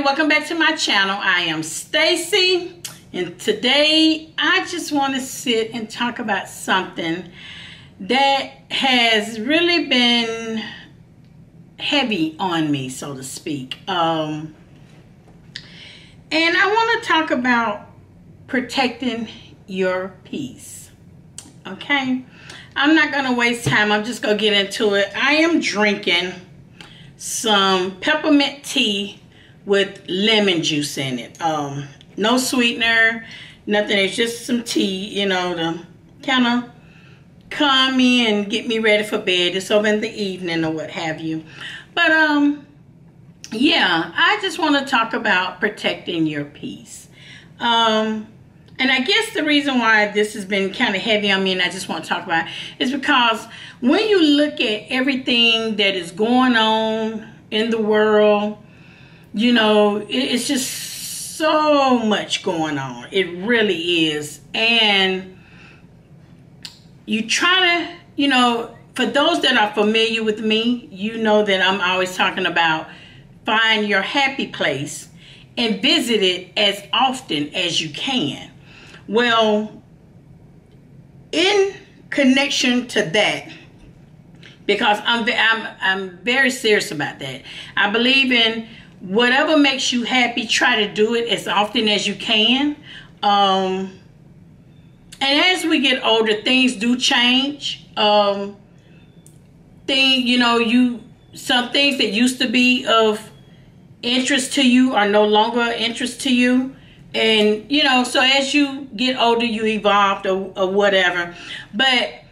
welcome back to my channel. I am Stacy, and today I just want to sit and talk about something that has really been heavy on me, so to speak. And I want to talk about protecting your peace. Okay, I'm not going to waste time. I'm just going to get into it. I am drinking some peppermint tea with lemon juice in it. No sweetener, nothing. It's just some tea, you know, to kind of calm me and get me ready for bed. It's over in the evening or what have you. But yeah, I just want to talk about protecting your peace. And I guess the reason why this has been kind of heavy on me and I just want to talk about it is because when you look at everything that is going on in the world, you know, it's just so much going on. It really is. And you try to, you know, for those that are familiar with me, you know that I'm always talking about find your happy place and visit it as often as you can. Well, in connection to that, because I'm very serious about that. I believe in whatever makes you happy, try to do it as often as you can. And as we get older, things do change. You know, some things that used to be of interest to you are no longer of interest to you. And, you know, so as you get older, you evolve or whatever. But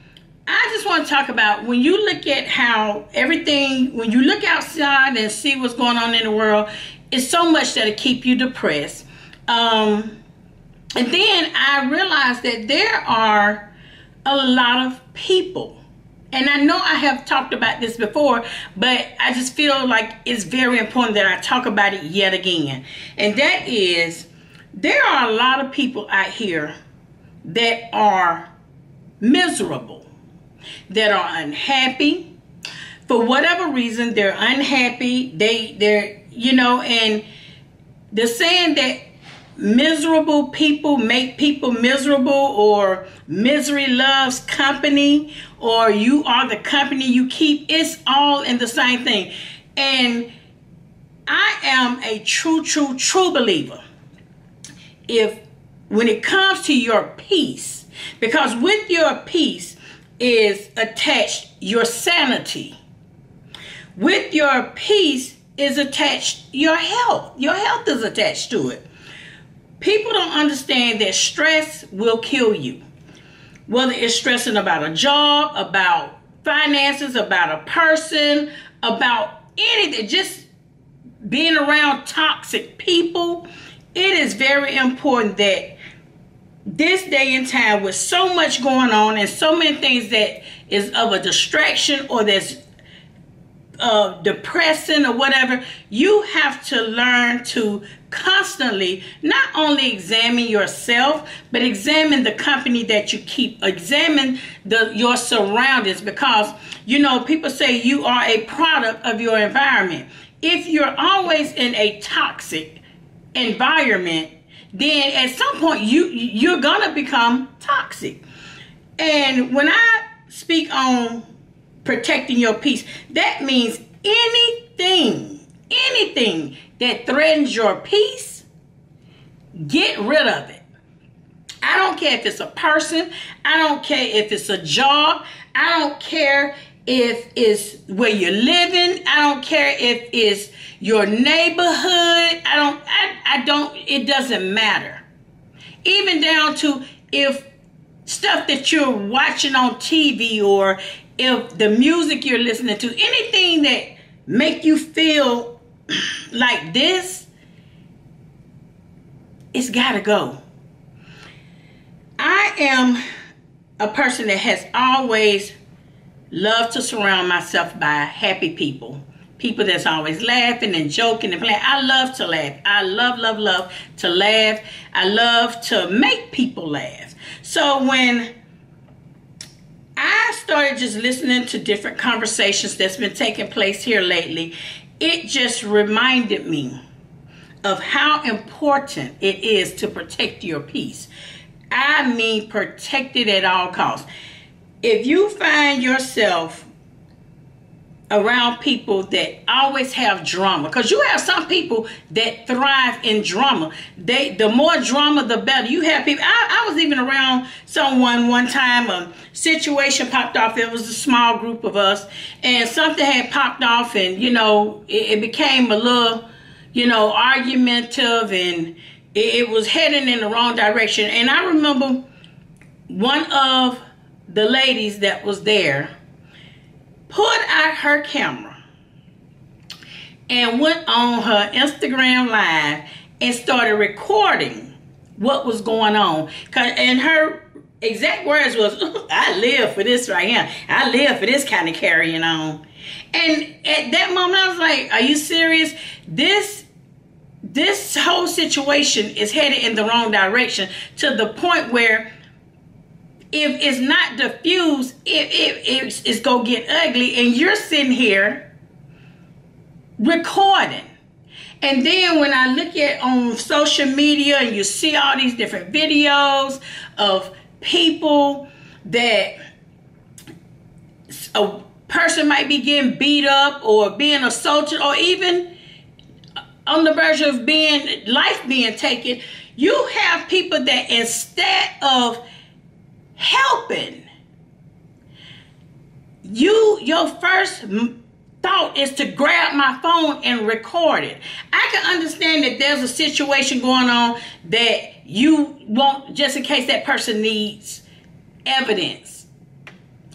I just want to talk about when you look at how everything, when you look outside and see what's going on in the world, it's so much that'll keep you depressed. And then I realized that there are a lot of people, and I know I have talked about this before, but I just feel like it's very important that I talk about it yet again. And that is, there are a lot of people out here that are miserable, that are unhappy. For whatever reason, they're unhappy. They're, you know, and the saying that miserable people make people miserable, or misery loves company, or you are the company you keep, it's all in the same thing. And I am a true believer. When it comes to your peace, because with your peace is attached your sanity. With your peace is attached your health. Your health is attached to it. People don't understand that stress will kill you. Whether it's stressing about a job, about finances, about a person, about anything, just being around toxic people. It is very important that this day and time, with so much going on and so many things that is of a distraction or that's depressing or whatever, you have to learn to constantly not only examine yourself, but examine the company that you keep. Examine your surroundings, because, you know, people say you are a product of your environment. If you're always in a toxic environment, then at some point you're gonna become toxic. And when I speak on protecting your peace, that means anything that threatens your peace, get rid of it. I don't care if it's a person, I don't care if it's a job, I don't care if it's where you're living, I don't care if it's your neighborhood, it doesn't matter. Even down to if stuff that you're watching on TV, or if the music you're listening to, anything that make you feel like this, it's gotta go. I am a person that has always loved to surround myself by happy people. People that's always laughing and joking and playing. I love to laugh. I love to laugh. I love to make people laugh. So when I started just listening to different conversations that's been taking place here lately, it just reminded me of how important it is to protect your peace. I mean, protect it at all costs. If you find yourself around people that always have drama, because you have some people that thrive in drama. The more drama, the better. You have people. I was even around someone one time. A situation popped off. It was a small group of us, and something had popped off, and it became a little, argumentative, and it was heading in the wrong direction. And I remember one of the ladies that was there pulled out her camera and went on her Instagram Live and started recording what was going on. And her exact words was, I live for this right here. I live for this kind of carrying on. And at that moment, I was like, are you serious? This whole situation is headed in the wrong direction, to the point where if it's not diffused, it's going to get ugly. And you're sitting here recording. And then when I look at on social media and you see all these different videos of people that a person might be getting beat up or being assaulted, or even on the verge of life being taken, you have people that instead of helping, your first thought is to grab my phone and record it. I can understand that there's a situation going on that you want, just in case that person needs evidence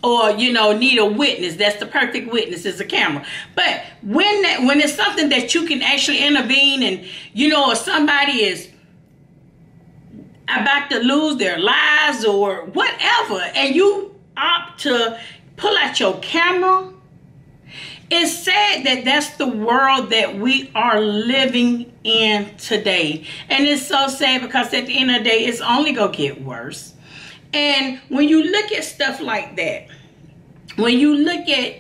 or need a witness. That's the perfect witness, is a camera. But when it's something that you can actually intervene, and or somebody is about to lose their lives or whatever, and you opt to pull out your camera, it's sad that that's the world that we are living in today. And it's so sad, because at the end of the day, it's only gonna get worse. And when you look at stuff like that, when you look at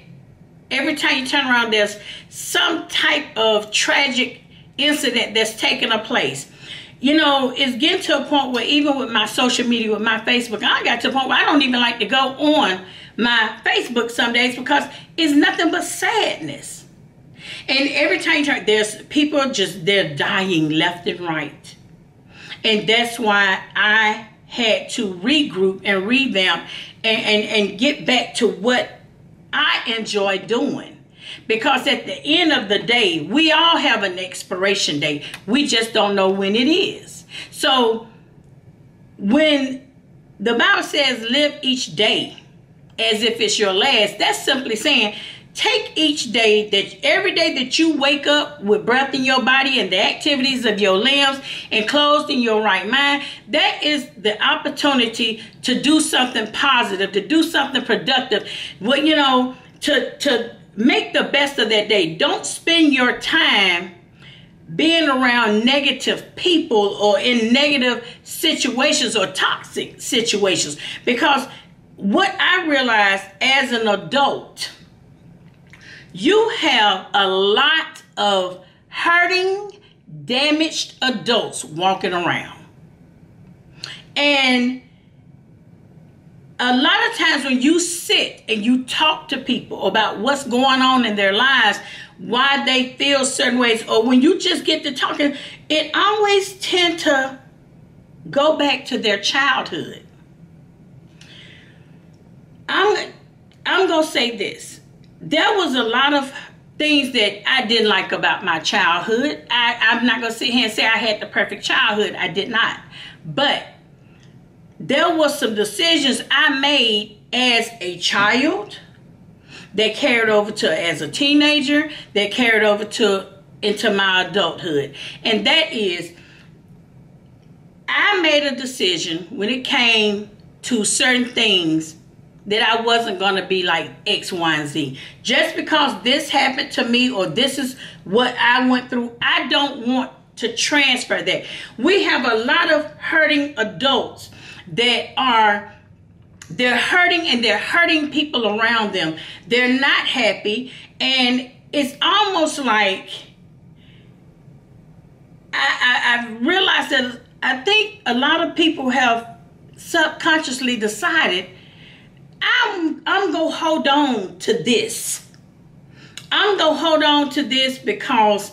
every time you turn around, there's some type of tragic incident that's taking place. It's getting to a point where even with my social media, with my Facebook, I got to a point where I don't even like to go on my Facebook some days, because it's nothing but sadness. And every time you turn, there's people they're dying left and right. And that's why I had to regroup and revamp and get back to what I enjoy doing. Because at the end of the day, we all have an expiration date. We just don't know when it is. So when the Bible says live each day as if it's your last, that's simply saying take each day, every day that you wake up with breath in your body and the activities of your limbs and clothed in your right mind, that is the opportunity to do something positive, to do something productive. To make the best of that day. Don't spend your time being around negative people or in negative situations or toxic situations. Because what I realized as an adult, you have a lot of hurting, damaged adults walking around. And a lot of times when you sit and you talk to people about what's going on in their lives, why they feel certain ways, or when you just get to talking, it always tend to go back to their childhood. I'm going to say this. There was a lot of things that I didn't like about my childhood. I'm not going to sit here and say I had the perfect childhood. I did not. But there were some decisions I made as a child that carried over to as a teenager, that carried over into my adulthood. And that is, I made a decision when it came to certain things that I wasn't going to be like X, Y, and Z. Just because this happened to me or this is what I went through, I don't want to transfer that. We have a lot of hurting adults that they're hurting, and they're hurting people around them. They're not happy, and it's almost like I realized that I think a lot of people have subconsciously decided I'm gonna hold on to this. I'm gonna hold on to this because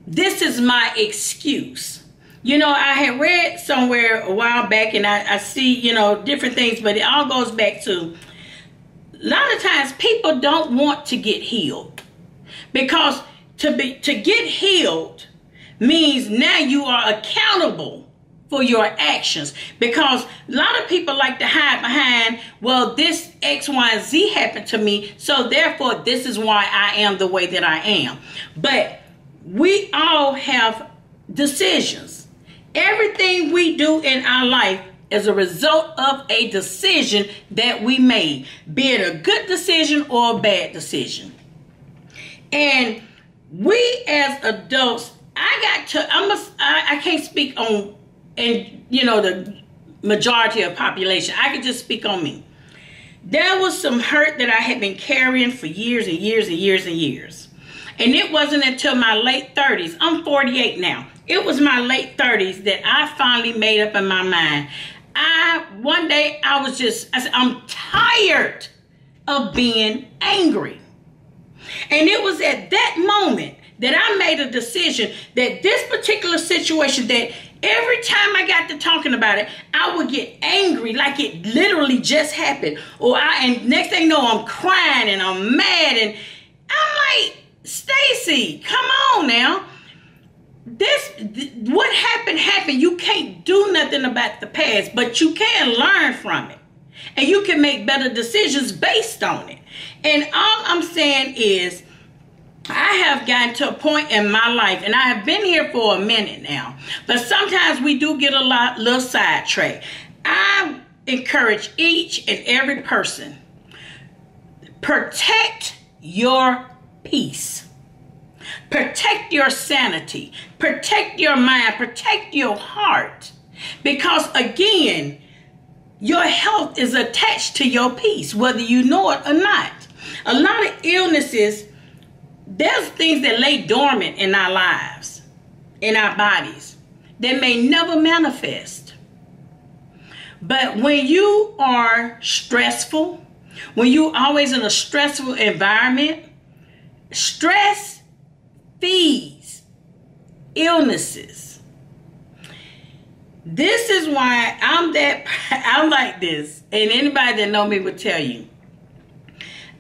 this is my excuse. You know, I had read somewhere a while back, and I see, you know, different things, but it all goes back to a lot of times people don't want to get healed, because to get healed means now you are accountable for your actions. Because a lot of people like to hide behind, well, this X, Y, and Z happened to me, so therefore this is why I am the way that I am. But we all have decisions. Everything we do in our life is a result of a decision that we made, be it a good decision or a bad decision. And we as adults, I can't speak on, and you know, the majority of population. I can just speak on me. There was some hurt that I had been carrying for years and years and years and years. And it wasn't until my late 30s, I'm 48 now. It was my late 30s that I finally made up in my mind. One day I said, I'm tired of being angry. And it was at that moment that I made a decision that this particular situation, that every time I got to talking about it, I would get angry like it literally just happened. And next thing you know, I'm crying and I'm mad, and I'm like, Stacy, come on now. What happened. You can't do nothing about the past, but you can learn from it. And you can make better decisions based on it. And all I'm saying is, I have gotten to a point in my life, and I have been here for a minute now, but sometimes we do get a little sidetracked. I encourage each and every person, protect your peace. Protect your sanity. Protect your mind. Protect your heart. Because again, your health is attached to your peace, whether you know it or not. A lot of illnesses, there's things that lay dormant in our lives, in our bodies, that may never manifest. But when you are stressful, when you're always in a stressful environment, stress feeds illnesses. This is why I'm like this, and anybody that know me will tell you,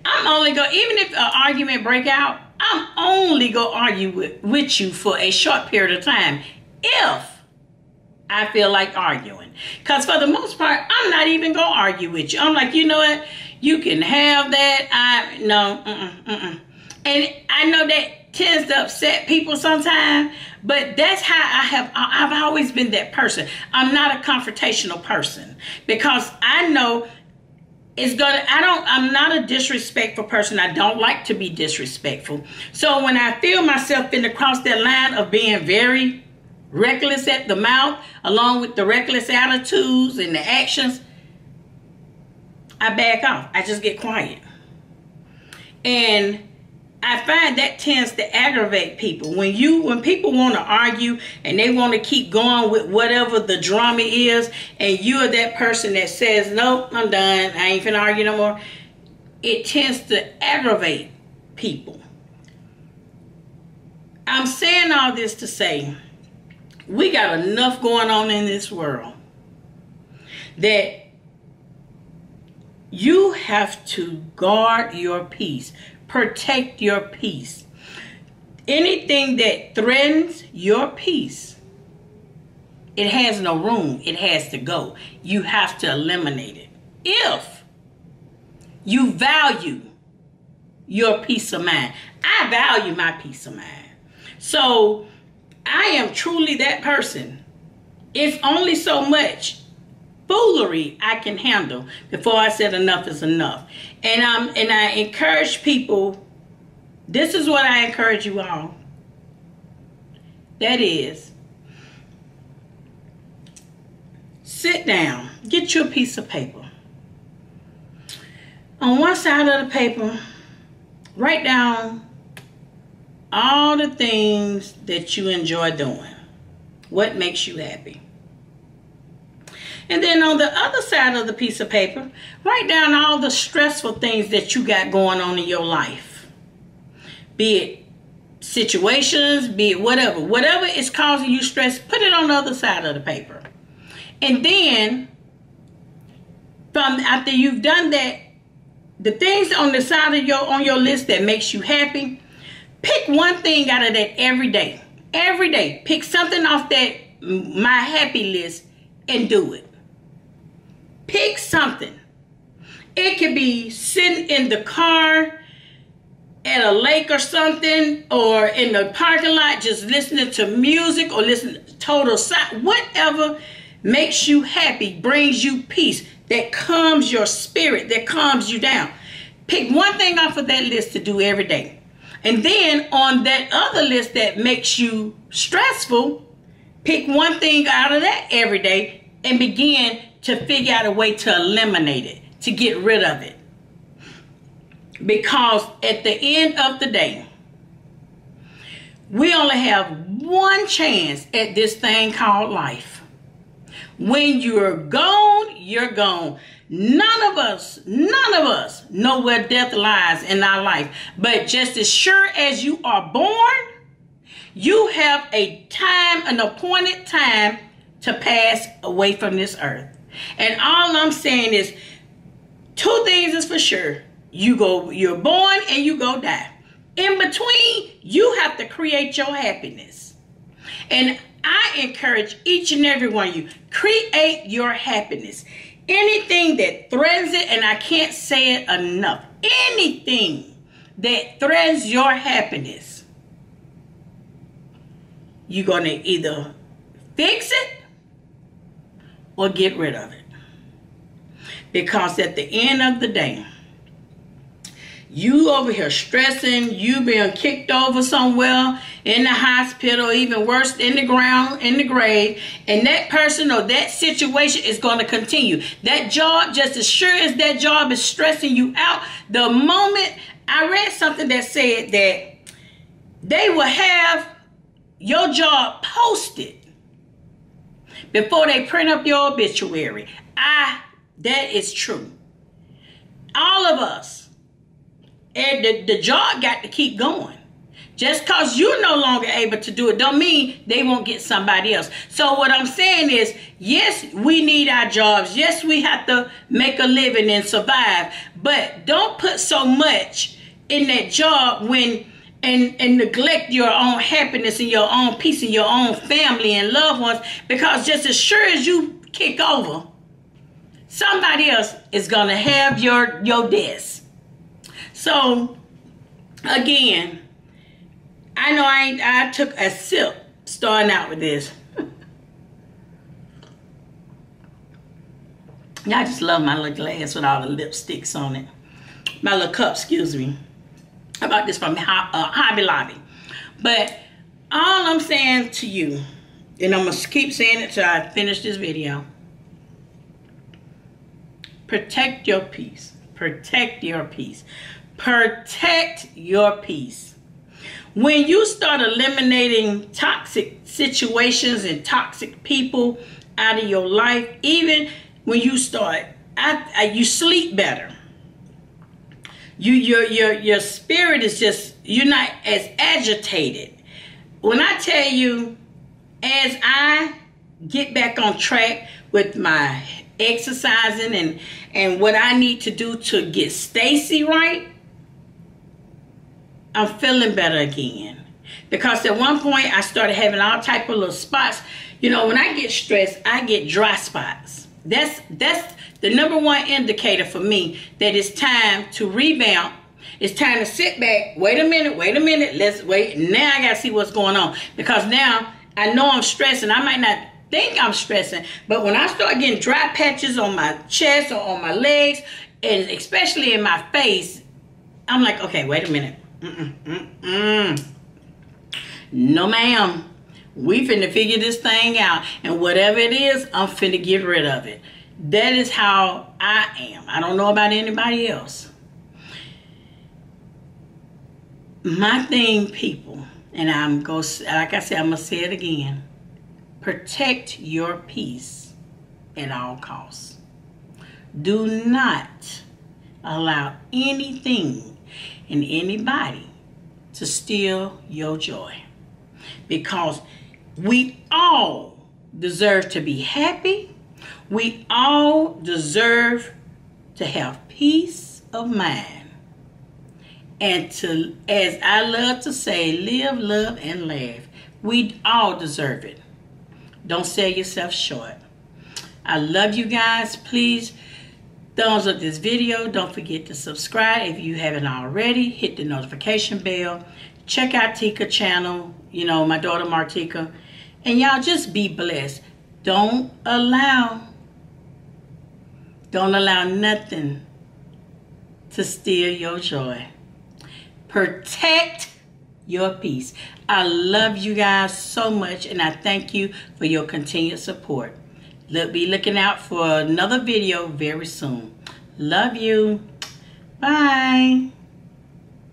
I'm only going, even if an argument break out, I'm only going to argue with you for a short period of time if I feel like arguing. Because for the most part, I'm not even going to argue with you. I'm like, you know what? You can have that. And I know that tends to upset people sometimes, but that's how I've always been that person. I'm not a confrontational person, because I know I'm not a disrespectful person. I don't like to be disrespectful. So when I feel myself in cross that line of being very reckless at the mouth, along with the reckless attitudes and the actions, I back off. I just get quiet. And I find that tends to aggravate people. When people want to argue and they want to keep going with whatever the drama is, and you're that person that says, nope, I'm done, I ain't finna argue no more, it tends to aggravate people. I'm saying all this to say, we got enough going on in this world that you have to guard your peace. Protect your peace. Anything that threatens your peace, it has no room. It has to go. You have to eliminate it. If you value your peace of mind. I value my peace of mind. So I am truly that person. It's only so much foolery I can handle before I said enough is enough. And I encourage people, this is what I encourage you all. That is, sit down, get you a piece of paper. On one side of the paper, write down all the things that you enjoy doing. What makes you happy? And then on the other side of the piece of paper, write down all the stressful things that you got going on in your life. Be it situations, be it whatever. Whatever is causing you stress, put it on the other side of the paper. And then, after you've done that, the things on the side of your list that makes you happy, pick one thing out of that every day. Every day, pick something off that my happy list and do it. Pick something. It could be sitting in the car at a lake or something, or in the parking lot just listening to music, or listening to total silence. Whatever makes you happy, brings you peace, that calms your spirit, that calms you down. Pick one thing off of that list to do every day. And then on that other list that makes you stressful, pick one thing out of that every day and begin to figure out a way to eliminate it, to get rid of it. Because at the end of the day, we only have one chance at this thing called life. When you're gone, you're gone. None of us know where death lies in our life. But just as sure as you are born, you have an appointed time to pass away from this earth. And all I'm saying is, two things is for sure. You're born and you go die. In between, you have to create your happiness. And I encourage each and every one of you, create your happiness. Anything that threatens it, and I can't say it enough, anything that threatens your happiness, you're going to either fix it or get rid of it. Because at the end of the day, you over here stressing, you being kicked over somewhere in the hospital, even worse, in the ground, in the grave, and that person or that situation is going to continue. That job, just as sure as that job is stressing you out, the moment I read something that said that they will have your job posted before they print up your obituary. That is true. All of us. And the job got to keep going. Just because you're no longer able to do it don't mean they won't get somebody else. So what I'm saying is, yes, we need our jobs. Yes, we have to make a living and survive. But don't put so much in that job and neglect your own happiness and your own peace and your own family and loved ones. Because just as sure as you kick over, somebody else is going to have your desk. So, again, I know I took a sip starting out with this. I just love my little glass with all the lipsticks on it. My little cup, excuse me. I bought this from Hobby Lobby. But all I'm saying to you, and I'm going to keep saying it till I finish this video. Protect your peace. Protect your peace. Protect your peace. When you start eliminating toxic situations and toxic people out of your life, even when you start, you sleep better. Your spirit is just, you're not as agitated. When I tell you, as I get back on track with my exercising and what I need to do to get Stacy right, I'm feeling better again. Because at one point I started having all type of little spots. You know, when I get stressed, I get dry spots. That's the number one indicator for me that it's time to revamp. It's time to sit back. Wait a minute. Let's wait. Now I gotta see what's going on. Because now I know I'm stressing. I might not think I'm stressing, but when I start getting dry patches on my chest or on my legs, and especially in my face, I'm like, okay, wait a minute. No, ma'am. We finna figure this thing out. And whatever it is, I'm finna get rid of it. That is how I am. I don't know about anybody else. My thing, people, and like I said, I'm gonna say it again. Protect your peace at all costs. Do not allow anything and anybody to steal your joy, because we all deserve to be happy. We all deserve to have peace of mind, and to, as I love to say, live, love, and laugh. We all deserve it. Don't sell yourself short. I love you guys. Please thumbs up this video. Don't forget to subscribe if you haven't already. Hit the notification bell. Check out Tika channel, you know, my daughter Martika. And y'all just be blessed. Don't allow nothing to steal your joy. Protect your peace. I love you guys so much, and I thank you for your continued support. Be looking out for another video very soon. Love you. Bye.